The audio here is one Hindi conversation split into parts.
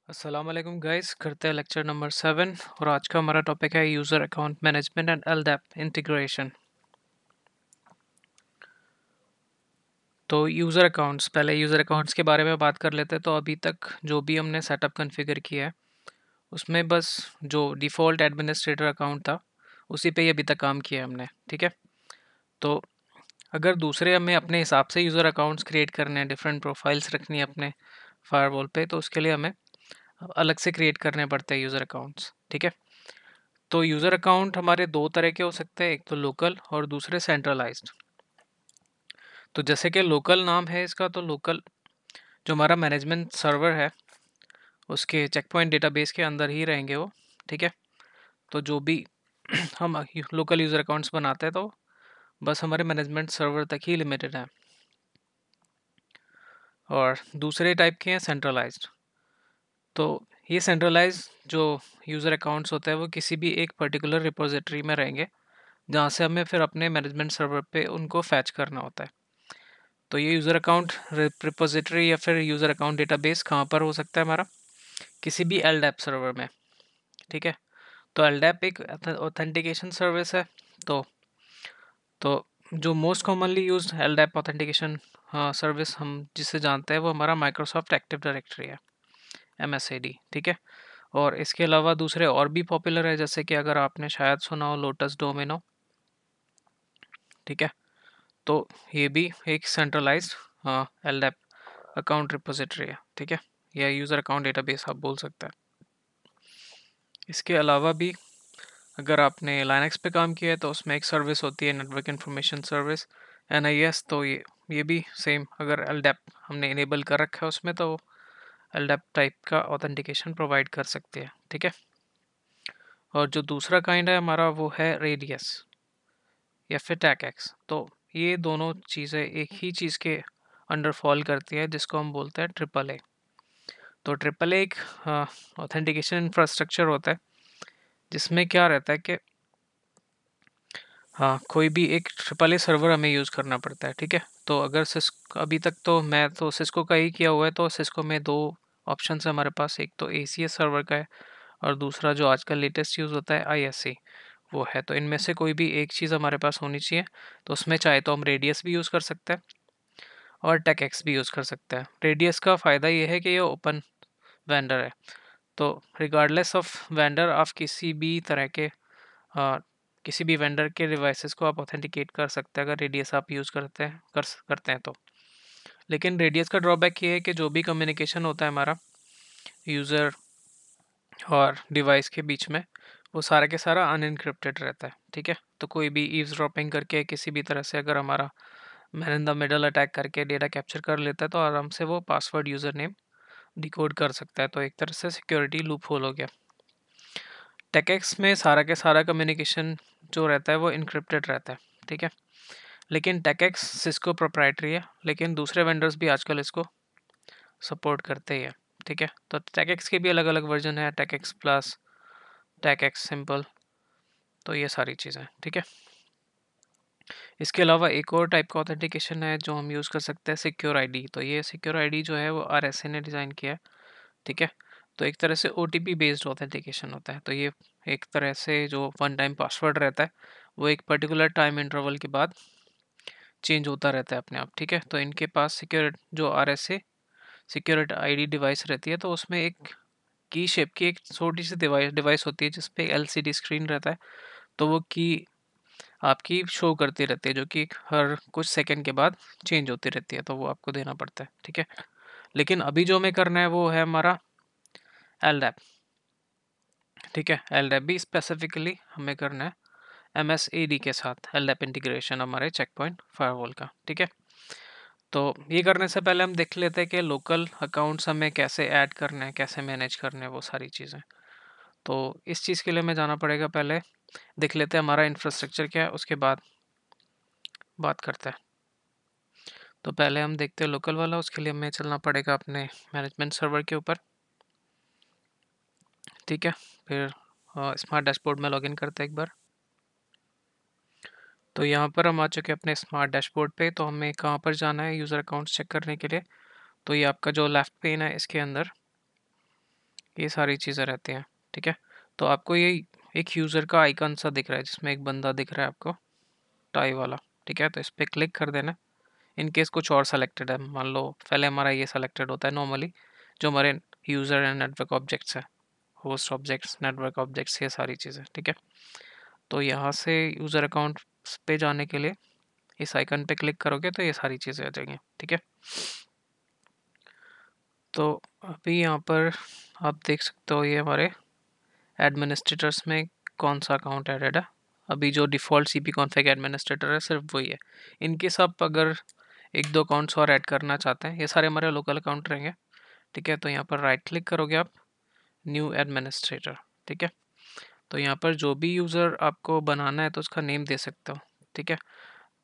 अस्सलाम वालेकुम गाइस, करते हैं लेक्चर नंबर 7 और आज का हमारा टॉपिक है user account management and LDAP integration. तो यूज़र अकाउंट्स, पहले यूज़र अकाउंट्स के बारे में बात कर लेते हैं। तो अभी तक जो भी हमने सेटअप कॉन्फ़िगर किया है उसमें बस जो डिफ़ॉल्ट एडमिनिस्ट्रेटर अकाउंट था उसी पे ही अभी तक काम किया है हमने। ठीक है, तो अगर दूसरे हमें अपने हिसाब से यूज़र अकाउंट्स क्रिएट करने हैं, डिफरेंट प्रोफाइल्स रखनी है अपने फायरवॉल पे, तो उसके लिए हमें अलग से क्रिएट करने पड़ते हैं यूज़र अकाउंट्स। ठीक है, तो यूज़र अकाउंट हमारे दो तरह के हो सकते हैं, एक तो लोकल और दूसरे सेंट्रलाइज्ड। तो जैसे कि लोकल नाम है इसका, तो लोकल जो हमारा मैनेजमेंट सर्वर है उसके चेक पॉइंट डेटाबेस के अंदर ही रहेंगे वो। ठीक है, तो जो भी हम लोकल यूज़र अकाउंट्स बनाते हैं तो बस हमारे मैनेजमेंट सर्वर तक ही लिमिटेड है। और दूसरे टाइप के हैं सेंट्रलाइज्ड। तो ये सेंट्रलाइज जो यूज़र अकाउंट्स होते हैं वो किसी भी एक पर्टिकुलर रिपोजिटरी में रहेंगे, जहाँ से हमें फिर अपने मैनेजमेंट सर्वर पे उनको फैच करना होता है। तो ये यूज़र अकाउंट रिपोजिटरी या फिर यूज़र अकाउंट डेटाबेस कहाँ पर हो सकता है हमारा? किसी भी एलडैप सर्वर में। ठीक है, तो एलडैप एक ऑथेंटिकेशन सर्विस है। तो तो जो most commonly used LDAP authentication service हम जिसे जानते हैं वो हमारा माइक्रोसॉफ्ट एक्टिव डायरेक्टरी है, MSAD। ठीक है, और इसके अलावा दूसरे और भी पॉपुलर है, जैसे कि अगर आपने शायद सुना हो लोटस डोमिनो। ठीक है, तो ये भी एक सेंट्रलाइज्ड एलडैप अकाउंट रिपोजिटरी है। ठीक है, या यूज़र अकाउंट डेटाबेस आप बोल सकते हैं। इसके अलावा भी अगर आपने लाइनक्स पे काम किया है तो उसमें एक सर्विस होती है नेटवर्क इन्फॉर्मेशन सर्विस, NIS। तो ये भी सेम, अगर एलडैप हमने इनेबल कर रखा है उसमें तो एलडैप टाइप का ऑथेंटिकेशन प्रोवाइड कर सकती है। ठीक है, और जो दूसरा काइंड है हमारा वो है रेडियस या फिर टैकएक्स। तो ये दोनों चीज़ें एक ही चीज़ के अंडर फॉल करती है, जिसको हम बोलते हैं AAA। तो AAA एक ऑथेंटिकेशन इंफ्रास्ट्रक्चर होता है, जिसमें क्या रहता है कि हाँ, कोई भी एक AAA सर्वर हमें यूज़ करना पड़ता है। ठीक है, तो अगर सिस्को, अभी तक तो मैं तो सिस्को का ही किया हुआ है, तो सिस्को में दो ऑप्शन है हमारे पास, एक तो ACS सर्वर का है और दूसरा जो आजकल लेटेस्ट यूज़ होता है ISC वो है। तो इनमें से कोई भी एक चीज़ हमारे पास होनी चाहिए। तो उसमें चाहे तो हम रेडियस भी यूज़ कर सकते हैं और टेकएक्स भी यूज़ कर सकते हैं। रेडियस का फ़ायदा ये है कि ये ओपन वेंडर है, तो रिगार्डलेस ऑफ वेंडर आप किसी भी तरह के किसी भी वेंडर के डिवाइसेस को आप ऑथेंटिकेट कर सकते हैं अगर रेडियस आप यूज़ करते हैं तो। लेकिन रेडियस का ड्रॉबैक ये है कि जो भी कम्युनिकेशन होता है हमारा यूज़र और डिवाइस के बीच में, वो सारा के सारा अनइनक्रिप्टेड रहता है। ठीक है, तो कोई भी ईव्सड्रॉपिंग करके किसी भी तरह से अगर हमारा man in the middle attack करके डेटा कैप्चर कर लेता है तो आराम से वो पासवर्ड यूज़र नेम डिकोड कर सकता है। तो एक तरह से सिक्योरिटी लूप होल हो गया। टेकएक्स में सारा के सारा कम्युनिकेशन जो रहता है वो इनक्रिप्टेड रहता है। ठीक है, लेकिन टेकएक्स सिस्को प्रोप्राइटरी है, लेकिन दूसरे वेंडर्स भी आजकल इसको सपोर्ट करते ही है। ठीक है, तो टेकएक्स के भी अलग अलग वर्जन है, टेकएक्स प्लस, टेकएक्स सिंपल, तो ये सारी चीज़ें। ठीक है, इसके अलावा एक और टाइप का ऑथेंटिकेशन है जो हम यूज़ कर सकते हैं, सिक्योर आईडी। तो ये सिक्योर आईडी जो है वो RSA ने डिज़ाइन किया है। ठीक है, तो एक तरह से OTP बेस्ड ऑथेंटिकेशन होता है। तो ये एक तरह से जो वन टाइम पासवर्ड रहता है वो एक पर्टिकुलर टाइम इंटरवल के बाद चेंज होता रहता है अपने आप। ठीक है, तो इनके पास सिक्योर जो RSA सिक्योर आईडी डिवाइस रहती है, तो उसमें एक की शेप की एक छोटी सी डिवाइस होती है जिसपे LCD स्क्रीन रहता है। तो वो की आपकी शो करती रहती है, जो कि हर कुछ सेकंड के बाद चेंज होती रहती है, तो वो आपको देना पड़ता है। ठीक है, लेकिन अभी जो हमें करना है वो है हमारा LDAP। ठीक है, LDAP भी स्पेसिफिकली हमें करना है MSAD के साथ, LDAP इंटीग्रेशन हमारे चेक पॉइंट फायरवॉल का। ठीक है, तो ये करने से पहले हम देख लेते हैं कि लोकल अकाउंट्स हमें कैसे ऐड करने हैं, कैसे मैनेज करने हैं, वो सारी चीज़ें। तो इस चीज़ के लिए हमें जाना पड़ेगा, पहले देख लेते हैं हमारा इंफ्रास्ट्रक्चर क्या है, उसके बाद बात करते हैं। तो पहले हम देखते हैं लोकल वाला, उसके लिए हमें चलना पड़ेगा अपने मैनेजमेंट सर्वर के ऊपर। ठीक है, फिर स्मार्ट डैशबोर्ड में लॉगिन करते हैं एक बार। तो यहाँ पर हम आ चुके हैं अपने स्मार्ट डैशबोर्ड पे। तो हमें कहाँ पर जाना है यूज़र अकाउंट्स चेक करने के लिए? तो ये आपका जो लेफ़्ट पेन है इसके अंदर ये सारी चीज़ें रहती हैं, ठीक है। तो आपको ये एक यूज़र का आइकन सा दिख रहा है जिसमें एक बंदा दिख रहा है आपको, टाई वाला, ठीक है। तो इस पर क्लिक कर देना। इन केस कुछ और सेलेक्टेड है, मान लो पहले हमारा ये सेलेक्टेड होता है नॉर्मली, जो हमारे यूज़र एंड नेटवर्क ऑब्जेक्ट्स है, होस्ट ऑब्जेक्ट्स, नेटवर्क ऑब्जेक्ट्स, ये सारी चीज़ें, ठीक है। तो यहाँ से यूज़र अकाउंट पे जाने के लिए इस आइकन पे क्लिक करोगे तो ये सारी चीज़ें आ जाएंगी, ठीक है। तो अभी यहाँ पर आप देख सकते हो ये हमारे एडमिनिस्ट्रेटर्स में कौन सा अकाउंट एडेड है। अभी जो default C P config administrator है सिर्फ वही है। इनकेस आप अगर एक दो अकाउंट्स और ऐड करना चाहते हैं, ये सारे हमारे लोकल अकाउंट रहेंगे, ठीक है। तो यहाँ पर राइट क्लिक करोगे आप, न्यू एडमिनिस्ट्रेटर, ठीक है। तो यहाँ पर जो भी यूज़र आपको बनाना है तो उसका नेम दे सकते हो, ठीक है।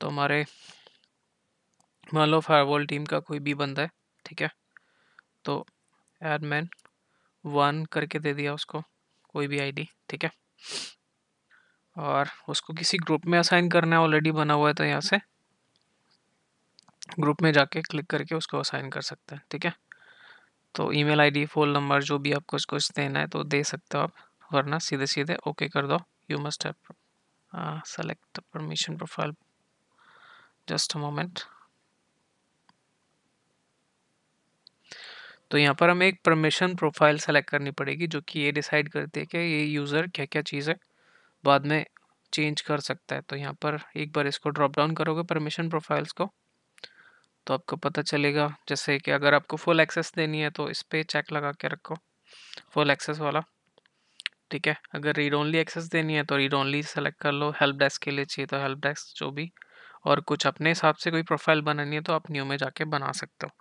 तो हमारे मान लो फायरवॉल टीम का कोई भी बंदा है, ठीक है। तो एडमिन 1 करके दे दिया उसको, कोई भी आईडी, ठीक है। और उसको किसी ग्रुप में असाइन करना है, ऑलरेडी बना हुआ है, तो यहाँ से ग्रुप में जाके क्लिक करके उसको असाइन कर सकते हैं, ठीक है। तो ईमेल आईडी, फ़ोन नंबर, जो भी आपको कुछ देना है तो दे सकते हो आप, वरना सीधे सीधे ओके कर दो। You must have select permission profile, just a moment. तो यहाँ पर हमें एक परमिशन प्रोफाइल सेलेक्ट करनी पड़ेगी जो कि ये डिसाइड करती है कि ये यूज़र क्या क्या चीज़ें बाद में चेंज कर सकता है। तो यहाँ पर एक बार इसको ड्रॉप डाउन करोगे परमिशन प्रोफाइल्स को, तो आपको पता चलेगा जैसे कि अगर आपको फुल एक्सेस देनी है तो इस पर चेक लगा के रखो, फुल एक्सेस वाला, ठीक है। अगर रीड ओनली एक्सेस देनी है तो रीड ओनली सेलेक्ट कर लो, हेल्प डेस्क के लिए चाहिए तो हेल्प डेस्क, जो भी। और कुछ अपने हिसाब से कोई प्रोफाइल बनानी है तो आप न्यू में जाके बना सकते हो,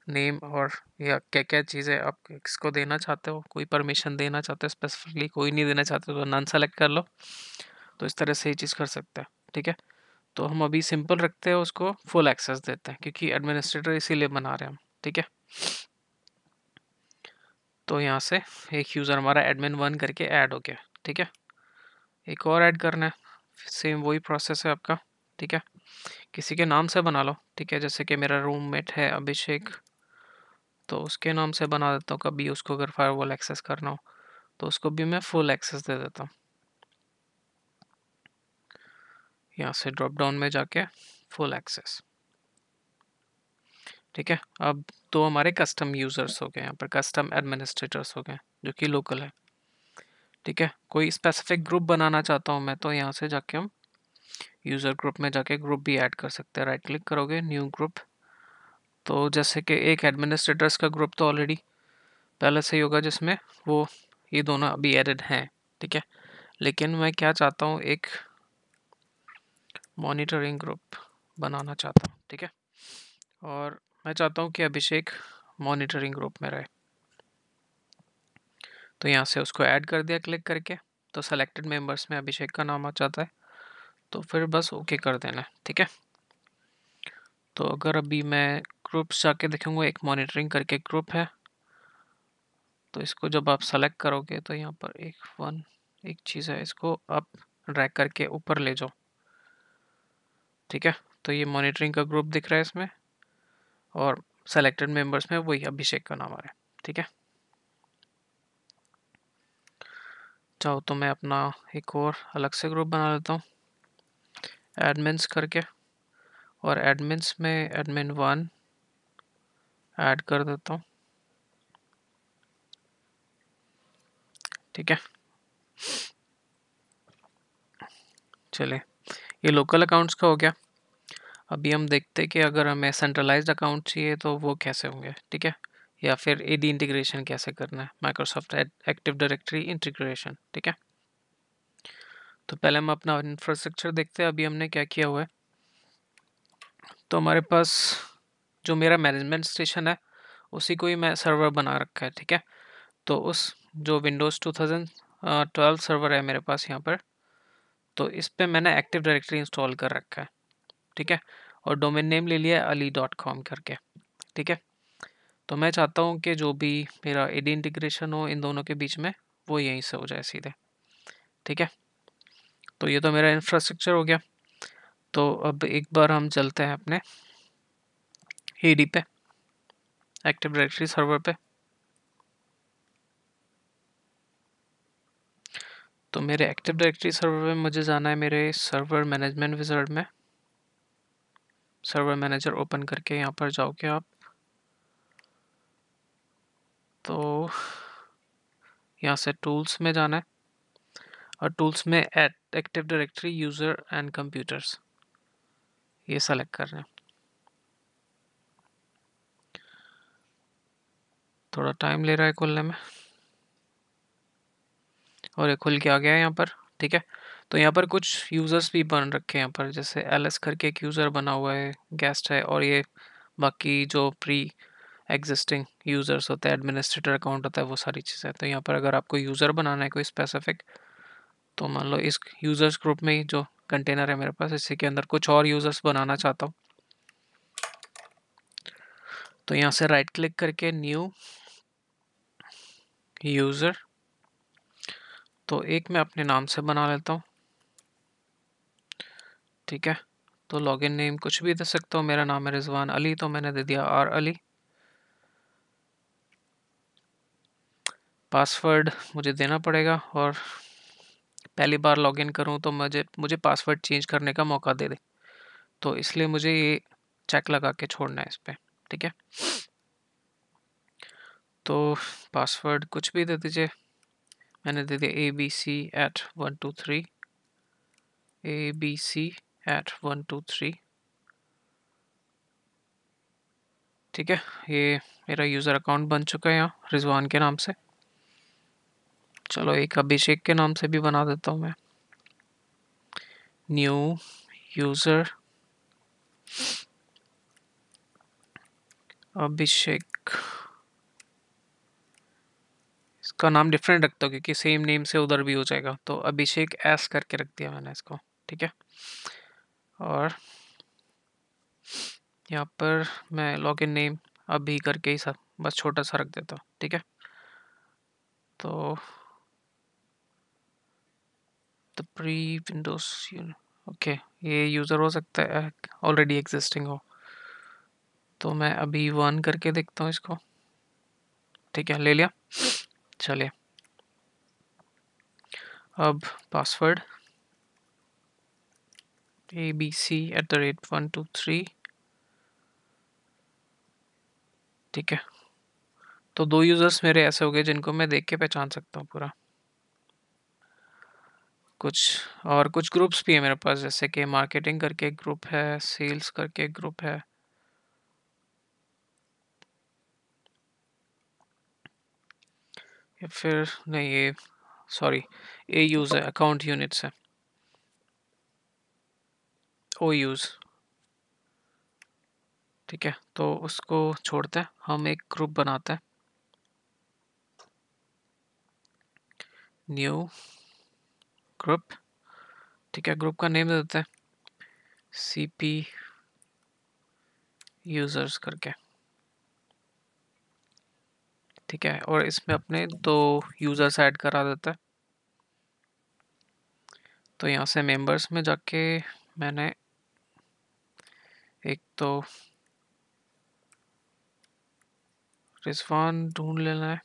नेम और या क्या क्या चीज़ें आप किसको देना चाहते हो, कोई परमिशन देना चाहते हो स्पेसिफिकली, कोई नहीं देना चाहते तो नन सेलेक्ट कर लो। तो इस तरह से ये चीज़ कर सकते हैं, ठीक है। तो हम अभी सिंपल रखते हैं, उसको फुल एक्सेस देते हैं क्योंकि एडमिनिस्ट्रेटर इसीलिए बना रहे हैं हम, ठीक है। तो यहाँ से एक यूज़र हमारा एडमिन 1 करके ऐड हो गया, ठीक है। एक और ऐड करना है, सेम वही प्रोसेस है आपका, ठीक है। किसी के नाम से बना लो, ठीक है। जैसे कि मेरा रूममेट है अभिषेक, तो उसके नाम से बना देता हूँ। कभी उसको अगर फायरवॉल एक्सेस करना हो तो उसको भी मैं फुल एक्सेस दे देता हूँ। यहाँ से ड्रॉप डाउन में जाके फुल एक्सेस, ठीक है। अब तो हमारे कस्टम यूज़र्स हो गए, यहाँ पर कस्टम एडमिनिस्ट्रेटर्स हो गए जो कि लोकल है, ठीक है। कोई स्पेसिफिक ग्रुप बनाना चाहता हूँ मैं, तो यहाँ से जाके हम यूज़र ग्रुप में जाके ग्रुप भी ऐड कर सकते हैं। राइट क्लिक करोगे, न्यू ग्रुप। तो जैसे कि एक एडमिनिस्ट्रेटर्स का ग्रुप तो ऑलरेडी पहले से ही होगा जिसमें वो ये दोनों अभी एडेड हैं, ठीक है। लेकिन मैं क्या चाहता हूँ, एक मॉनिटरिंग ग्रुप बनाना चाहता हूँ, ठीक है। और मैं चाहता हूँ कि अभिषेक मॉनिटरिंग ग्रुप में रहे, तो यहाँ से उसको ऐड कर दिया क्लिक करके। तो सेलेक्टेड मेंबर्स में अभिषेक का नाम आ जाता है, तो फिर बस ओके कर देना है, ठीक है। तो अगर अभी मैं ग्रुप्स जाके देखूँगा, एक मॉनिटरिंग करके ग्रुप है, तो इसको जब आप सेलेक्ट करोगे तो यहाँ पर एक चीज़ है, इसको आप ड्रैग करके ऊपर ले जाओ, ठीक है। तो ये मॉनिटरिंग का ग्रुप दिख रहा है इसमें, और सेलेक्टेड मेंबर्स में वही अभिषेक का नाम आ रहा है, ठीक है। चाहो तो मैं अपना एक और अलग से ग्रुप बना लेता हूँ, एडमिन्स करके, और एडमिन्स में एडमिन 1 ऐड कर देता हूँ, ठीक है। चलिए, ये लोकल अकाउंट्स का हो गया। अभी हम देखते हैं कि अगर हमें सेंट्रलाइज्ड अकाउंट चाहिए तो वो कैसे होंगे, ठीक है। या फिर एडी इंटीग्रेशन कैसे करना है, माइक्रोसॉफ्ट एक्टिव डायरेक्टरी इंटीग्रेशन, ठीक है। तो पहले हम अपना इंफ्रास्ट्रक्चर देखते हैं, अभी हमने क्या किया हुआ है। तो हमारे पास जो मेरा मैनेजमेंट स्टेशन है उसी को ही मैं सर्वर बना रखा है, ठीक है। तो उस जो विंडोज़ 2012 सर्वर है मेरे पास यहाँ पर, तो इस पे मैंने एक्टिव डायरेक्टरी इंस्टॉल कर रखा है, ठीक है। और डोमेन नेम ले लिया ali.com करके, ठीक है। तो मैं चाहता हूँ कि जो भी मेरा एडी इंटीग्रेशन हो इन दोनों के बीच में, वो यहीं से हो जाए सीधे, ठीक है। तो ये तो मेरा इंफ्रास्ट्रक्चर हो गया। तो अब एक बार हम चलते हैं अपने एडी पे, एक्टिव डायरेक्टरी सर्वर पे। तो मेरे एक्टिव डायरेक्टरी सर्वर में मुझे जाना है मेरे सर्वर मैनेजमेंट विज़ार्ड में। सर्वर मैनेजर ओपन करके यहाँ पर जाओगे आप, तो यहाँ से टूल्स में जाना है और टूल्स में active directory user and computers ये सेलेक्ट करना है। थोड़ा टाइम ले रहा है खुलने में, और ये खुल के आ गया है यहाँ पर। ठीक है, तो यहाँ पर कुछ यूज़र्स भी बन रखे हैं यहाँ पर, जैसे एलएस करके एक यूज़र बना हुआ है, गेस्ट है, और ये बाकी जो प्री एग्जिस्टिंग यूज़र्स होते हैं, एडमिनिस्ट्रेटर अकाउंट होता है, वो सारी चीज़ें। तो यहाँ पर अगर आपको यूज़र बनाना है कोई स्पेसिफिक, तो मान लो इस यूज़र्स ग्रुप में ही जो कंटेनर है मेरे पास, इसी के अंदर कुछ और यूज़र्स बनाना चाहता हूँ, तो यहाँ से राइट क्लिक करके न्यू यूज़र, तो एक मैं अपने नाम से बना लेता हूँ। ठीक है, तो लॉगिन नेम कुछ भी दे सकता हूँ, मेरा नाम है रिजवान अली, तो मैंने दे दिया आर अली। पासवर्ड मुझे देना पड़ेगा, और पहली बार लॉगिन करूँ तो मुझे पासवर्ड चेंज करने का मौका दे दे, तो इसलिए मुझे ये चेक लगा के छोड़ना है इस पर। ठीक है, तो पासवर्ड कुछ भी दे दीजिए, मैंने दे दिया abc@123, abc@123। ठीक है, ये मेरा यूज़र अकाउंट बन चुका है यहाँ रिजवान के नाम से। चलो एक अभिषेक के नाम से भी बना देता हूँ मैं, न्यू यूज़र अभिषेक। इसका नाम डिफरेंट रखता हूँ क्योंकि सेम नेम से उधर भी हो जाएगा, तो अभिषेक एस करके रख दिया मैंने इसको। ठीक है, और यहाँ पर मैं लॉगिन नेम अभी करके ही सब बस छोटा सा रख देता हूँ। ठीक है, तो द प्री विंडोज, ओके, ये यूज़र हो सकता है ऑलरेडी एग्जिस्टिंग हो, तो मैं अभी 1 करके देखता हूँ इसको। ठीक है, ले लिया। चलिए, अब पासवर्ड abc@123। ठीक है, तो 2 यूज़र्स मेरे ऐसे हो गए जिनको मैं देख के पहचान सकता हूँ पूरा। कुछ ग्रुप्स भी है मेरे पास, जैसे कि मार्केटिंग करके एक ग्रुप है, सेल्स करके एक ग्रुप है, या फिर नहीं, ये सॉरी, ए यूज़ है, अकाउंट यूनिट्स है, ओ यूज़। ठीक है, तो उसको छोड़ते हैं, हम एक ग्रुप बनाते हैं, न्यू ग्रुप। ठीक है, ग्रुप का नेम दे देते हैं सीपी यूज़र्स करके। ठीक है, और इसमें अपने 2 यूज़र्स ऐड करा देते हैं। तो यहाँ से मेंबर्स में जाके मैंने एक तो रिजवान ढूंढ लेना है,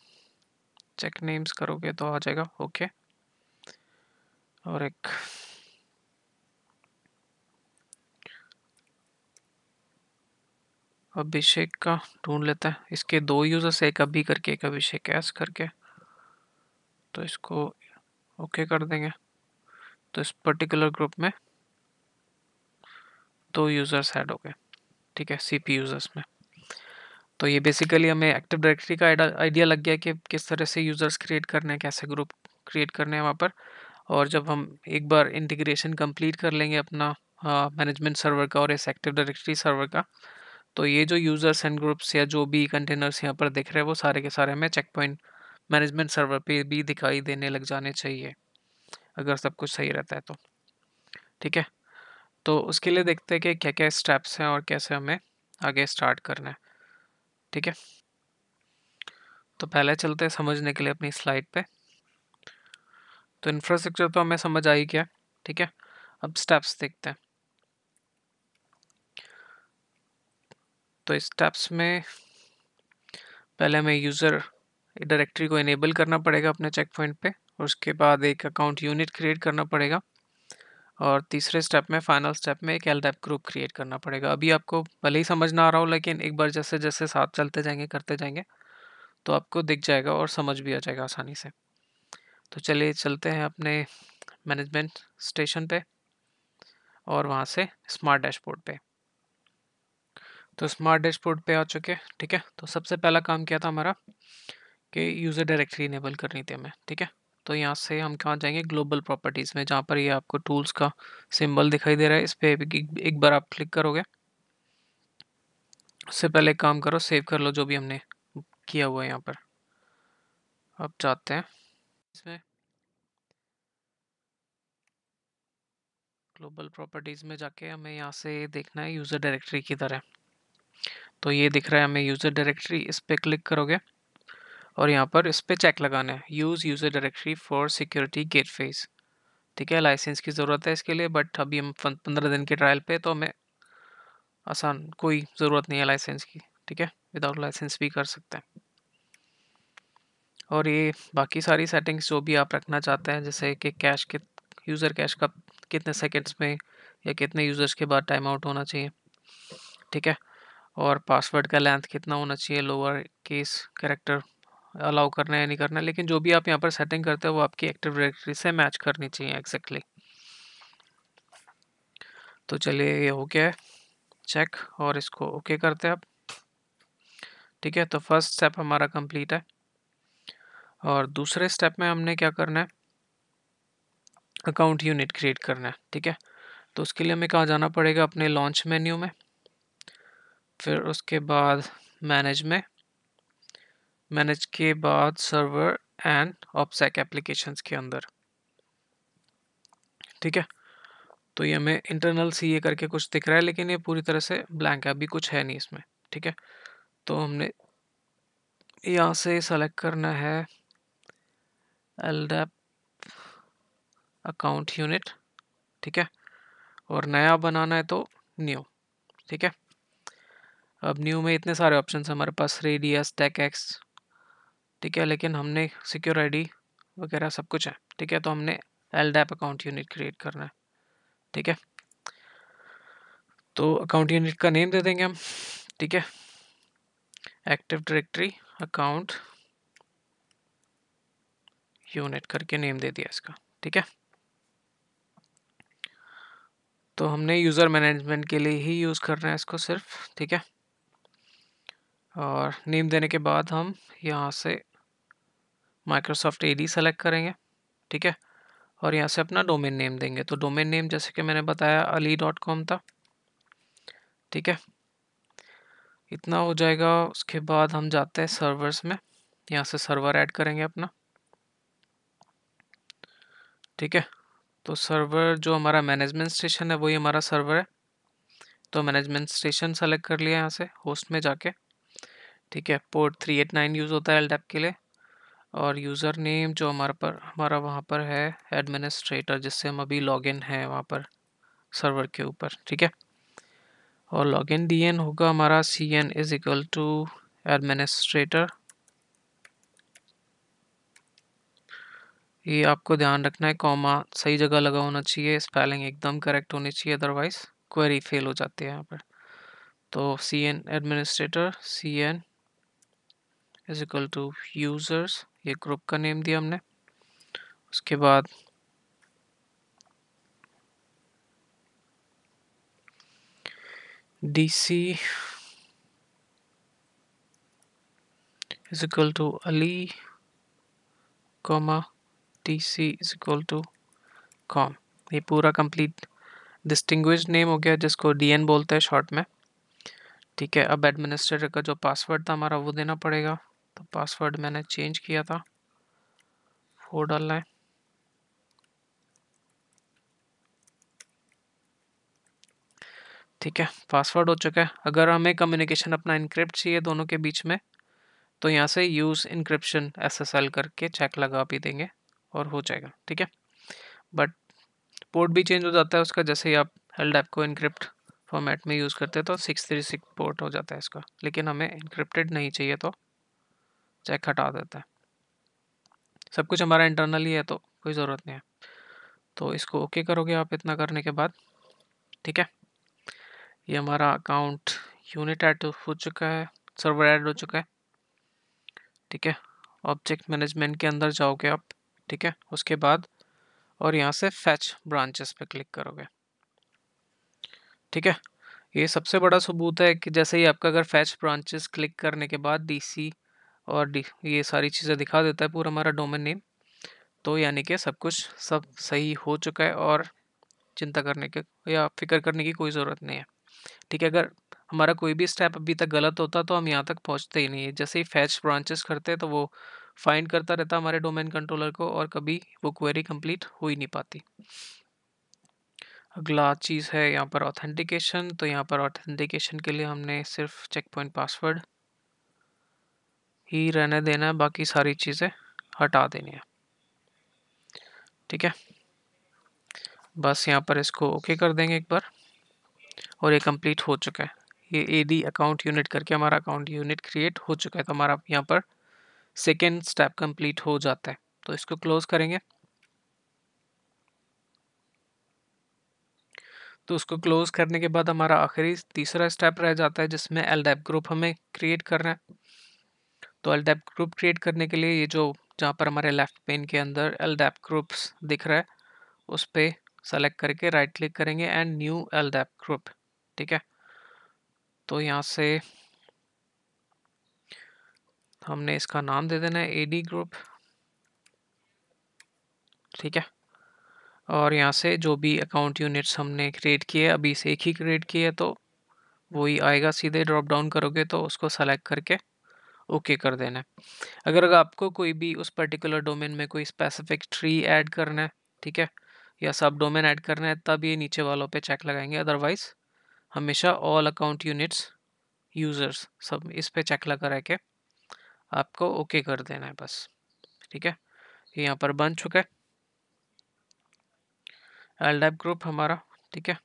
चेक नेम्स करोगे तो आ जाएगा। ओके, और एक अभिषेक का ढूंढ लेते हैं, इसके 2 यूजर्स, एक अभी करके एक अभिषेक एस करके, तो इसको ओके कर देंगे। तो इस पर्टिकुलर ग्रुप में 2 यूजर्स ऐड हो गए। ठीक है, सीपी यूजर्स में। तो ये बेसिकली हमें एक्टिव डायरेक्टरी का आइडिया लग गया कि किस तरह से यूजर्स क्रिएट करने हैं, कैसे ग्रुप क्रिएट करने हैं वहाँ पर। और जब हम एक बार इंटीग्रेशन कंप्लीट कर लेंगे अपना मैनेजमेंट सर्वर का और इस एक्टिव डायरेक्टरी सर्वर का, तो ये जो यूज़र्स एंड ग्रुप्स या जो भी कंटेनर्स यहाँ पर दिख रहे हैं, वो सारे के सारे हमें चेक पॉइंट मैनेजमेंट सर्वर पे भी दिखाई देने लग जाने चाहिए, अगर सब कुछ सही रहता है तो। ठीक है, तो उसके लिए देखते हैं कि क्या क्या स्टेप्स हैं और कैसे हमें आगे स्टार्ट करना है। ठीक है, तो पहले चलते हैं समझने के लिए अपनी स्लाइड पे। तो इंफ्रास्ट्रक्चर तो हमें समझ आ ही गया। ठीक है, अब स्टेप्स देखते हैं। तो स्टेप्स में पहले हमें यूज़र डायरेक्टरी को इनेबल करना पड़ेगा अपने चेक पॉइंट पे, उसके बाद एक अकाउंट यूनिट क्रिएट करना पड़ेगा और तीसरे स्टेप में, फाइनल स्टेप में एक एलडैप ग्रुप क्रिएट करना पड़ेगा। अभी आपको भले ही समझ ना आ रहा हो, लेकिन एक बार जैसे जैसे साथ चलते जाएंगे, करते जाएंगे, तो आपको दिख जाएगा और समझ भी आ जाएगा आसानी से। तो चलिए चलते हैं अपने मैनेजमेंट स्टेशन पे और वहाँ से स्मार्ट डैशबोर्ड पे। तो स्मार्ट डैशबोर्ड पे आ चुके हैं, ठीक है। तो सबसे पहला काम क्या था हमारा कि यूज़र डायरेक्टरी इनेबल करनी थी हमें, ठीक है। तो यहाँ से हम कहाँ जाएंगे, ग्लोबल प्रॉपर्टीज़ में, जहाँ पर ये आपको टूल्स का सिंबल दिखाई दे रहा है, इस पर एक बार आप क्लिक करोगे। उससे पहले एक काम करो, सेव कर लो जो भी हमने किया हुआ है यहाँ पर। अब जाते हैं इसमें, ग्लोबल प्रॉपर्टीज़ में जाके हमें यहाँ से देखना है यूज़र डायरेक्टरी की तरह। तो ये दिख रहा है हमें यूज़र डायरेक्टरी, इस पर क्लिक करोगे और यहाँ पर इस पर चेक लगाना है, use user directory for security gateways, ठीक है। लाइसेंस की ज़रूरत है इसके लिए, बट अभी हम 15 दिन के ट्रायल पे, तो हमें आसान, कोई ज़रूरत नहीं है लाइसेंस की, ठीक है। विदाउट लाइसेंस भी कर सकते हैं। और ये बाकी सारी सेटिंग्स जो भी आप रखना चाहते हैं, जैसे कि कैश के, यूज़र कैश का कितने सेकंड्स में या कितने यूज़र्स के बाद टाइम आउट होना चाहिए, ठीक है। और पासवर्ड का लेंथ कितना होना चाहिए, लोअर केस कैरेक्टर अलाउ करना है या नहीं करना है, लेकिन जो भी आप यहाँ पर सेटिंग करते हो वो आपकी एक्टिव डायरेक्टरी से मैच करनी चाहिए एग्जैक्टली। तो चलिए ये हो गया है चेक, और इसको ओके करते हैं अब, ठीक है। तो फर्स्ट स्टेप हमारा कंप्लीट है। और दूसरे स्टेप में हमने क्या करना है, अकाउंट यूनिट क्रिएट करना है, ठीक है। तो उसके लिए हमें कहाँ जाना पड़ेगा, अपने लॉन्च मेन्यू में, फिर उसके बाद मैनेज में, मैनेज के बाद सर्वर एंड ऑप्सैक एप्लीकेशंस के अंदर, ठीक है। तो ये हमें इंटरनल सी ए करके कुछ दिख रहा है, लेकिन ये पूरी तरह से ब्लैंक है, अभी कुछ है नहीं इसमें, ठीक है। तो हमने यहाँ से सेलेक्ट करना है एलडैप अकाउंट यूनिट, ठीक है। और नया बनाना है तो न्यू, ठीक है। अब न्यू में इतने सारे ऑप्शन है हमारे पास, रेडियस, टेक एक्स, ठीक है, लेकिन हमने सिक्योर आईडी वगैरह सब कुछ है, ठीक है। तो हमने एलडैप अकाउंट यूनिट क्रिएट करना है, ठीक है। तो अकाउंट यूनिट का नेम दे देंगे हम, ठीक है, एक्टिव डायरेक्टरी अकाउंट यूनिट करके नेम दे दिया इसका, ठीक है। तो हमने यूज़र मैनेजमेंट के लिए ही यूज़ करना है इसको सिर्फ, ठीक है। और नेम देने के बाद हम यहाँ से माइक्रोसॉफ्ट एडी सेलेक्ट करेंगे, ठीक है। और यहाँ से अपना डोमेन नेम देंगे। तो डोमेन नेम जैसे कि मैंने बताया ali.com था, ठीक है। इतना हो जाएगा। उसके बाद हम जाते हैं सर्वर्स में, यहाँ से सर्वर ऐड करेंगे अपना, ठीक है। तो सर्वर जो हमारा मैनेजमेंट स्टेशन है वही हमारा सर्वर है। तो मैनेजमेंट स्टेशन सेलेक्ट कर लिया यहाँ से होस्ट में जाके, ठीक है। पोर्ट 389 यूज़ होता है एलडैप के लिए। और यूज़र नेम जो हमारा वहाँ पर है एडमिनिस्ट्रेटर, जिससे हम अभी लॉगिन है वहाँ पर सर्वर के ऊपर, ठीक है। और लॉगिन डीएन होगा हमारा cn is equal to administrator. ये आपको ध्यान रखना है, कॉमा सही जगह लगा होना चाहिए, स्पेलिंग एकदम करेक्ट होनी चाहिए, अदरवाइज क्वेरी फेल हो जाती है यहाँ पर। तो cn administrator, cn is equal to users, ये ग्रुप का नेम दिया हमने। उसके बाद dc is equal to Ali, comma dc is equal to com. ये पूरा कंप्लीट डिस्टिंग्विश्ड नेम हो गया, जिसको डीएन बोलते हैं शॉर्ट में, ठीक है। अब एडमिनिस्ट्रेटर का जो पासवर्ड था हमारा वो देना पड़ेगा। तो पासवर्ड मैंने चेंज किया था, वो डालना है, ठीक है। पासवर्ड हो चुका है। अगर हमें कम्युनिकेशन अपना इनक्रिप्ट चाहिए दोनों के बीच में, तो यहाँ से यूज़ इनक्रिप्शन SSL करके चेक लगा भी देंगे और हो जाएगा, ठीक है। बट पोर्ट भी चेंज हो जाता है उसका, जैसे ही आप एलडैप को इनक्रिप्ट फॉर्मेट में यूज़ करते हैं तो 636 पोर्ट हो जाता है इसका, लेकिन हमें इनक्रिप्टेड नहीं चाहिए तो चेक हटा देता है। सब कुछ हमारा इंटरनल ही है तो कोई ज़रूरत नहीं है। तो इसको ओके करोगे आप इतना करने के बाद, ठीक है। ये हमारा अकाउंट यूनिट ऐड हो चुका है, सर्वर ऐड हो चुका है, ठीक है। ऑब्जेक्ट मैनेजमेंट के अंदर जाओगे आप, ठीक है। उसके बाद और यहाँ से फैच ब्रांचेस पे क्लिक करोगे, ठीक है। ये सबसे बड़ा सबूत है कि जैसे ही आपका अगर फैच ब्रांचेस क्लिक करने के बाद डीसी और ये सारी चीज़ें दिखा देता है पूरा हमारा डोमेन नेम, तो यानी कि सब सही हो चुका है और चिंता करने के या फिक्र करने की कोई ज़रूरत नहीं है, ठीक है। अगर हमारा कोई भी स्टेप अभी तक गलत होता तो हम यहाँ तक पहुँचते ही नहीं है। जैसे ही फैच ब्रांचेस करते हैं तो वो फाइंड करता रहता हमारे डोमेन कंट्रोलर को और कभी वो क्वेरी कंप्लीट हो ही नहीं पाती। अगला चीज़ है यहाँ पर ऑथेंटिकेशन। तो यहाँ पर ऑथेंटिकेशन के लिए हमने सिर्फ चेक पॉइंट पासवर्ड ही रहने देना है, बाकी सारी चीज़ें हटा देनी है, ठीक है। बस यहाँ पर इसको ओके कर देंगे एक बार और ये कंप्लीट हो चुका है। ये एडी अकाउंट यूनिट करके हमारा अकाउंट यूनिट क्रिएट हो चुका है। तो हमारा यहाँ पर सेकेंड स्टेप कंप्लीट हो जाता है। तो इसको क्लोज करेंगे। तो उसको क्लोज करने के बाद हमारा आखिरी तीसरा स्टेप रह जाता है जिसमें एलडैप ग्रुप हमें क्रिएट करना है। तो एलडैप ग्रुप क्रिएट करने के लिए ये जो जहाँ पर हमारे लेफ्ट पेन के अंदर एलडैप ग्रुप्स दिख रहा है उस पर सेलेक्ट करके राइट क्लिक करेंगे एंड न्यू एलडैप ग्रुप, ठीक है। तो यहाँ से हमने इसका नाम दे देना है एडी ग्रुप, ठीक है। और यहाँ से जो भी अकाउंट यूनिट्स हमने क्रिएट किए, अभी से एक ही क्रिएट किए तो वही आएगा। सीधे ड्रॉप डाउन करोगे तो उसको सेलेक्ट करके ओके कर देना है। अगर आपको कोई भी उस पर्टिकुलर डोमेन में कोई स्पेसिफिक ट्री ऐड करना है, ठीक है, या सब डोमेन ऐड करना है, तब ये नीचे वालों पे चेक लगाएंगे। अदरवाइज हमेशा ऑल अकाउंट यूनिट्स यूजर्स सब इस पे चेक लगा रह के आपको ओके कर देना है बस, ठीक है। ये यहाँ पर बन चुका है एलडैप ग्रुप हमारा, ठीक है।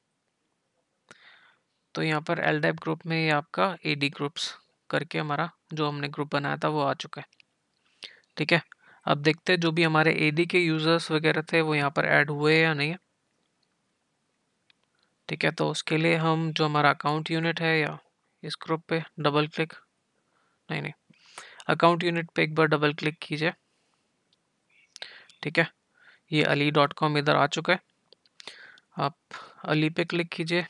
तो यहाँ पर एलडैप ग्रुप में ये आपका एडी ग्रुप्स करके हमारा जो हमने ग्रुप बनाया था वो आ चुका है, ठीक है। अब देखते हैं जो भी हमारे एडी के यूजर्स वगैरह थे वो यहाँ पर ऐड हुए या नहीं, ठीक है। तो उसके लिए हम जो हमारा अकाउंट यूनिट है या इस ग्रुप पे डबल क्लिक, नहीं, अकाउंट यूनिट पे एक बार डबल क्लिक कीजिए, ठीक है। ये ali.com इधर आ चुका है। आप अली पे क्लिक कीजिए।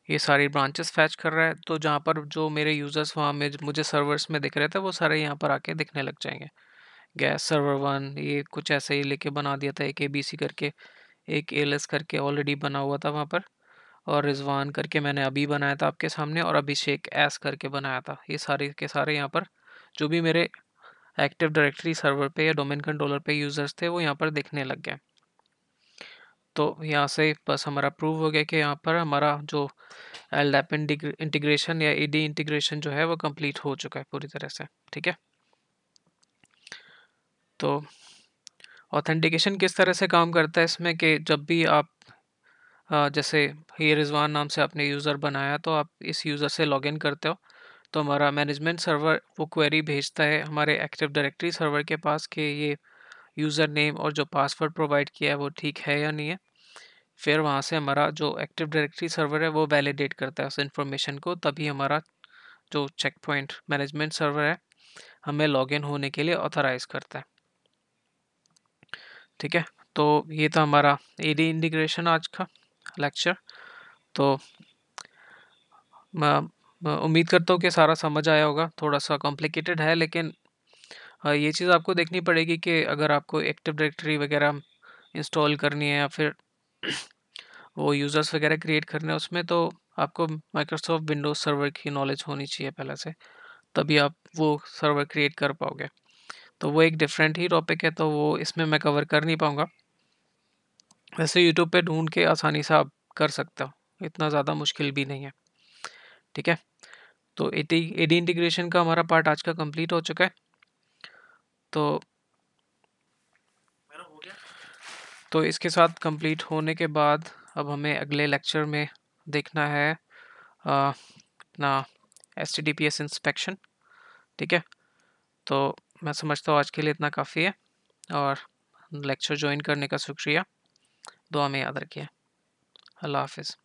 ये सारी ब्रांचेस फैच कर रहा है। तो जहाँ पर जो मेरे यूज़र्स वहाँ में मुझे सर्वर्स में दिख रहे थे वो सारे यहाँ पर आके दिखने लग जाएंगे। गैस सर्वर 1 ये कुछ ऐसे ही लेके बना दिया था, एक ABC करके, एक एलएस करके ऑलरेडी बना हुआ था वहाँ पर, और रिजवान करके मैंने अभी बनाया था आपके सामने, और अभिषेक एस करके बनाया था। ये सारे के सारे यहाँ पर जो भी मेरे एक्टिव डायरेक्टरी सर्वर पे या डोमेन कंट्रोलर पे यूज़र्स थे वो यहाँ पर दिखने लग गए। तो यहाँ से बस हमारा प्रूव हो गया कि यहाँ पर हमारा जो एलडैप इंटीग्रेशन या एडी इंटीग्रेशन जो है वो कंप्लीट हो चुका है पूरी तरह से, ठीक है। तो ऑथेंटिकेशन किस तरह से काम करता है इसमें कि जब भी आप जैसे ये रिजवान नाम से आपने यूज़र बनाया तो आप इस यूज़र से लॉगिन करते हो तो हमारा मैनेजमेंट सर्वर वो क्वेरी भेजता है हमारे एक्टिव डायरेक्टरी सर्वर के पास कि ये यूज़र नेम और जो पासवर्ड प्रोवाइड किया है वो ठीक है या नहीं है। फिर वहाँ से हमारा जो एक्टिव डायरेक्टरी सर्वर है वो वैलिडेट करता है उस इन्फॉर्मेशन को, तभी हमारा जो चेक पॉइंट मैनेजमेंट सर्वर है हमें लॉगिन होने के लिए ऑथराइज करता है, ठीक है। तो ये था हमारा एडी इंटीग्रेशन आज का लेक्चर। तो मैं उम्मीद करता हूँ कि सारा समझ आया होगा। थोड़ा सा कॉम्प्लिकेटेड है लेकिन ये चीज़ आपको देखनी पड़ेगी कि अगर आपको एक्टिव डायरेक्टरी वगैरह इंस्टॉल करनी है या फिर वो यूज़र्स वगैरह क्रिएट करने हैं उसमें, तो आपको माइक्रोसॉफ्ट विंडोज़ सर्वर की नॉलेज होनी चाहिए पहले से, तभी आप वो सर्वर क्रिएट कर पाओगे। तो वो एक डिफरेंट ही टॉपिक है तो वो इसमें मैं कवर कर नहीं पाऊँगा। वैसे यूट्यूब पे ढूंढ के आसानी से आप कर सकते हो, इतना ज़्यादा मुश्किल भी नहीं है, ठीक है। तो एडी एडी इंटीग्रेशन का हमारा पार्ट आज का कंप्लीट हो चुका है। तो इसके साथ कंप्लीट होने के बाद अब हमें अगले लेक्चर में देखना है अपना HTTPS इंस्पेक्शन, ठीक है। तो मैं समझता हूँ आज के लिए इतना काफ़ी है, और लेक्चर ज्वाइन करने का शुक्रिया। दुआ में याद रखिए। अल्लाह हाफ़िज़।